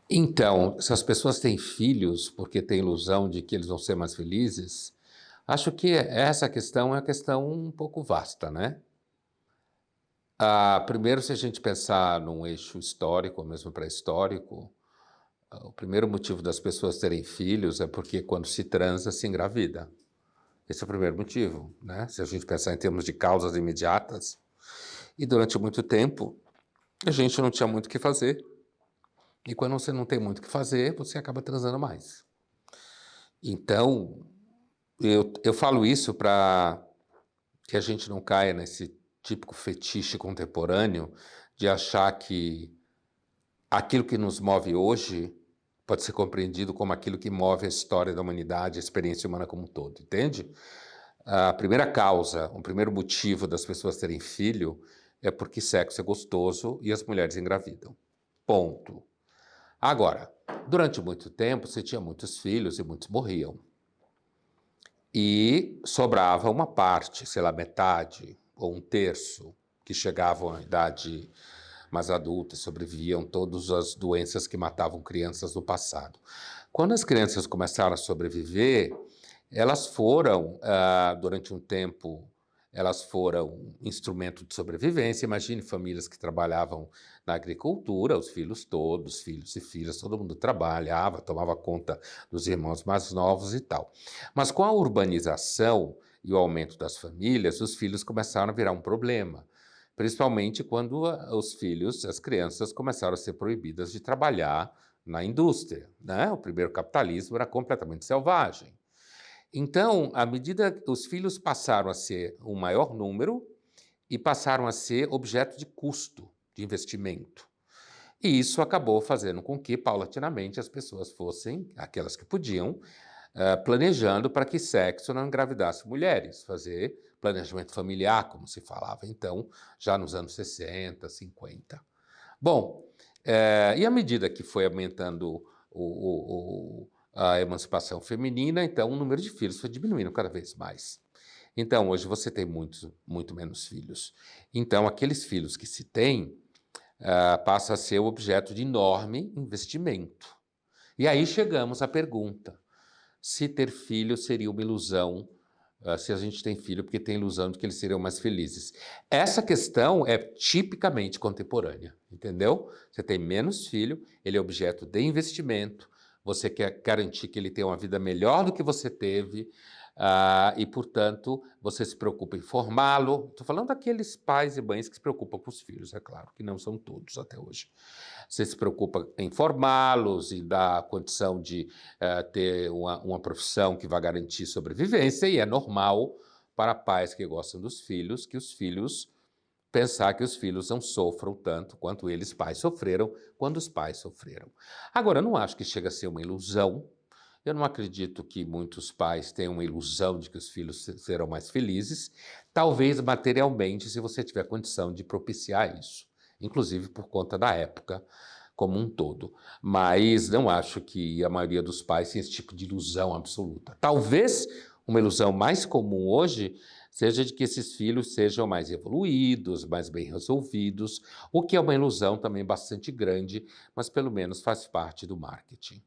Então, se as pessoas têm filhos porque têm ilusão de que eles vão ser mais felizes, acho que essa questão é uma questão um pouco vasta, né? Primeiro, se a gente pensar num eixo histórico, ou mesmo pré-histórico, o primeiro motivo das pessoas terem filhos é porque quando se transa, se engravida. Esse é o primeiro motivo, né? Se a gente pensar em termos de causas imediatas. E durante muito tempo, a gente não tinha muito o que fazer. E quando você não tem muito o que fazer, você acaba transando mais. Então, eu falo isso para que a gente não caia nesse típico fetiche contemporâneo de achar que aquilo que nos move hoje pode ser compreendido como aquilo que move a história da humanidade, a experiência humana como um todo, entende? A primeira causa, o primeiro motivo das pessoas terem filho é porque sexo é gostoso e as mulheres engravidam. Ponto. Agora, durante muito tempo, você tinha muitos filhos e muitos morriam. E sobrava uma parte, sei lá, metade ou um terço, que chegavam à idade mais adulta, sobreviviam todas as doenças que matavam crianças no passado. Quando as crianças começaram a sobreviver, elas foram, durante um tempo, elas foram um instrumento de sobrevivência. Imagine famílias que trabalhavam na agricultura, os filhos todos, filhos e filhas, todo mundo trabalhava, tomava conta dos irmãos mais novos e tal. Mas com a urbanização e o aumento das famílias, os filhos começaram a virar um problema. Principalmente quando os filhos, as crianças, começaram a ser proibidas de trabalhar na indústria, né? O primeiro capitalismo era completamente selvagem. Então, à medida que os filhos passaram a ser um maior número e passaram a ser objeto de custo, de investimento. E isso acabou fazendo com que, paulatinamente, as pessoas fossem, aquelas que podiam, planejando para que sexo não engravidasse mulheres, fazer planejamento familiar, como se falava então, já nos anos 60, 50. Bom, e à medida que foi aumentando a emancipação feminina, então o número de filhos foi diminuindo cada vez mais. Então, hoje você tem muito menos filhos. Então, aqueles filhos que se tem, passa a ser objeto de enorme investimento. E aí chegamos à pergunta: se ter filho seria uma ilusão, se a gente tem filho porque tem ilusão de que eles seriam mais felizes. Essa questão é tipicamente contemporânea, entendeu? Você tem menos filho, ele é objeto de investimento, você quer garantir que ele tenha uma vida melhor do que você teve, e, portanto, você se preocupa em formá-lo. Estou falando daqueles pais e mães que se preocupam com os filhos, é claro, que não são todos até hoje. Você se preocupa em formá-los e dar a condição de ter uma profissão que vai garantir sobrevivência, e é normal para pais que gostam dos filhos que os filhos pensar que os filhos não sofram tanto quanto eles, pais, sofreram quando os pais sofreram. Agora, eu não acho que chega a ser uma ilusão. Eu não acredito que muitos pais tenham uma ilusão de que os filhos serão mais felizes, talvez materialmente, se você tiver condição de propiciar isso, inclusive por conta da época como um todo. Mas não acho que a maioria dos pais tenha esse tipo de ilusão absoluta. Talvez uma ilusão mais comum hoje seja de que esses filhos sejam mais evoluídos, mais bem resolvidos, o que é uma ilusão também bastante grande, mas pelo menos faz parte do marketing.